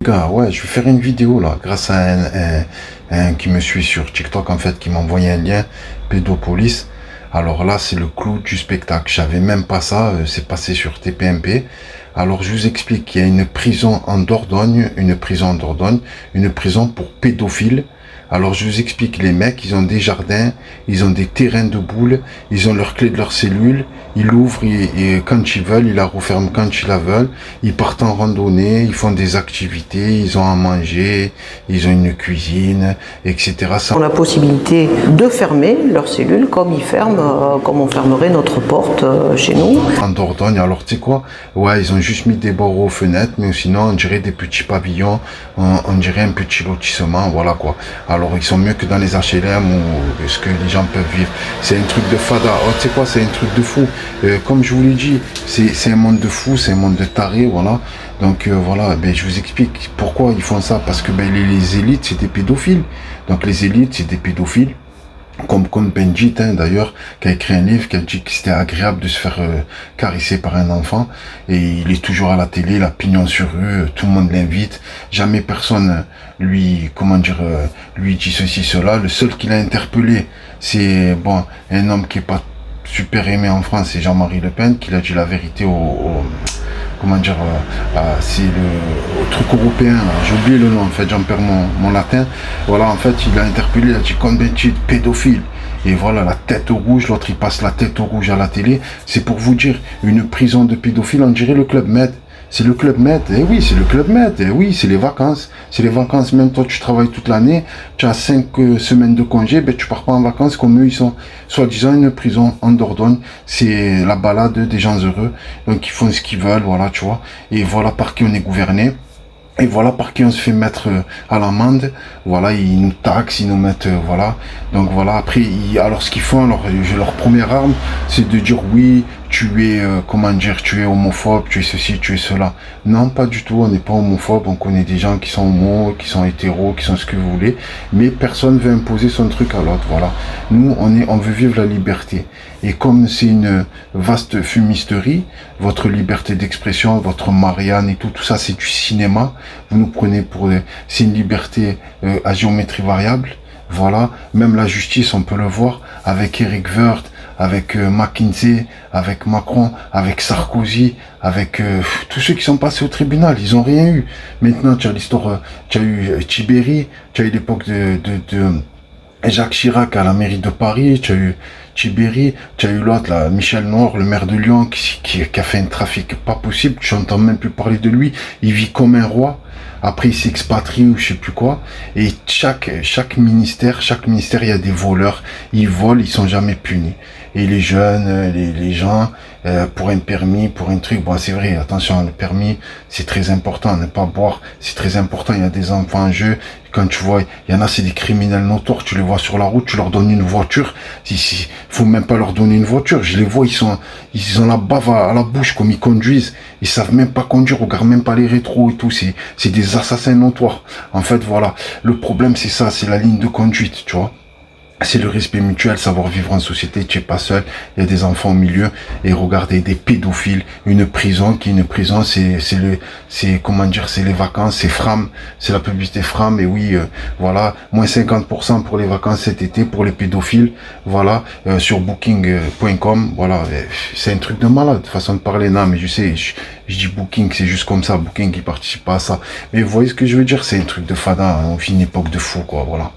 Gars, ouais, je vais faire une vidéo là, grâce à un qui me suit sur TikTok en fait, qui m'a envoyé un lien, Pédopolis. Alors là, c'est le clou du spectacle. J'avais même pas ça, c'est passé sur TPMP. Alors je vous explique, il y a une prison en Dordogne, une prison pour pédophiles. Alors je vous explique, les mecs, ils ont des jardins, ils ont des terrains de boules, ils ont leur clé de leur cellule, ils l'ouvrent et quand ils veulent, ils la referment quand ils la veulent, ils partent en randonnée, ils font des activités, ils ont à manger, ils ont une cuisine, etc. Ils ont la possibilité de fermer leur cellule comme ils ferment, comme on fermerait notre porte chez nous. En Dordogne, alors tu sais quoi, ouais, ils ont juste mis des barreaux aux fenêtres, mais sinon on dirait des petits pavillons, on dirait un petit lotissement, voilà quoi. Alors ils sont mieux que dans les HLM ou ce que les gens peuvent vivre. C'est un truc de fada, oh, tu sais quoi, c'est un truc de fou. Comme je vous l'ai dit, c'est un monde de fou, c'est un monde de tarés, voilà. Donc voilà, ben, je vous explique pourquoi ils font ça, parce que ben, les élites, c'est des pédophiles. Donc les élites, c'est des pédophiles. Comme Benjit, hein, d'ailleurs, qui a écrit un livre, qui a dit que c'était agréable de se faire caresser par un enfant. Et il est toujours à la télé, il a pignon sur rue, tout le monde l'invite. Jamais personne lui, lui dit ceci, cela. Le seul qu'il a interpellé, c'est, bon, un homme qui est pas super aimé en France, c'est Jean-Marie Le Pen, qui a dit la vérité c'est le truc européen, j'ai oublié le nom en fait, j'en perds mon latin. Voilà, en fait, il a interpellé, il a dit Cohn-Bendit, pédophile. Et voilà, la tête rouge, l'autre il passe la tête rouge à la télé. C'est pour vous dire, une prison de pédophiles, on dirait le Club Med. C'est le Club Med, eh oui, c'est le Club Med, eh oui, c'est les vacances. C'est les vacances, même toi tu travailles toute l'année, tu as 5 semaines de congé, ben tu pars pas en vacances comme eux, ils sont soi-disant une prison en Dordogne. C'est la balade des gens heureux, donc ils font ce qu'ils veulent, voilà, tu vois. Et voilà par qui on est gouverné. Et voilà par qui on se fait mettre à l'amende. Voilà, ils nous taxent, ils nous mettent, voilà. Donc voilà, après, alors ce qu'ils font, leur première arme, c'est de dire oui, tu es, tu es homophobe, tu es ceci, tu es cela. Non, pas du tout, on n'est pas homophobe, on connaît des gens qui sont homo, qui sont hétéros, qui sont ce que vous voulez, mais personne veut imposer son truc à l'autre, voilà. Nous, on veut vivre la liberté. Et comme c'est une vaste fumisterie, votre liberté d'expression, votre Marianne et tout ça, c'est du cinéma. Vous nous prenez pour c'est une liberté à géométrie variable. Voilà, même la justice, on peut le voir avec Eric Woerth, avec McKinsey, avec Macron, avec Sarkozy, avec tous ceux qui sont passés au tribunal, ils ont rien eu. Maintenant, tu as l'histoire, tu as eu Tiberi, tu as eu l'époque de Jacques Chirac à la mairie de Paris, tu as eu Tiberi, tu as eu l'autre, là, Michel Noir, le maire de Lyon, qui a fait un trafic pas possible, tu n'entends même plus parler de lui, il vit comme un roi, après il s'expatrie ou je sais plus quoi, et chaque ministère, il y a des voleurs, ils volent, ils sont jamais punis. Et les jeunes, les gens, pour un permis, pour un truc, bon c'est vrai, attention, le permis, c'est très important, ne pas boire, c'est très important, il y a des enfants en jeu, quand tu vois, il y en a, c'est des criminels notoires, tu les vois sur la route, tu leur donnes une voiture, faut même pas leur donner une voiture, je les vois, ils ont la bave à la bouche comme ils conduisent, ils savent même pas conduire, regardent même pas les rétros et tout, c'est des assassins notoires. En fait, voilà, le problème c'est ça, c'est la ligne de conduite, tu vois. C'est le respect mutuel, savoir vivre en société, tu es pas seul, il y a des enfants au milieu, et regardez, des pédophiles, une prison, c'est les vacances, c'est Fram, c'est la publicité Fram, et oui, voilà, moins 50% pour les vacances cet été, pour les pédophiles, voilà, sur booking.com, voilà, c'est un truc de malade, façon de parler, non, mais je sais, je dis Booking, c'est juste comme ça, Booking qui participe pas à ça, mais vous voyez ce que je veux dire, c'est un truc de fada, on vit une époque de fou, quoi, voilà.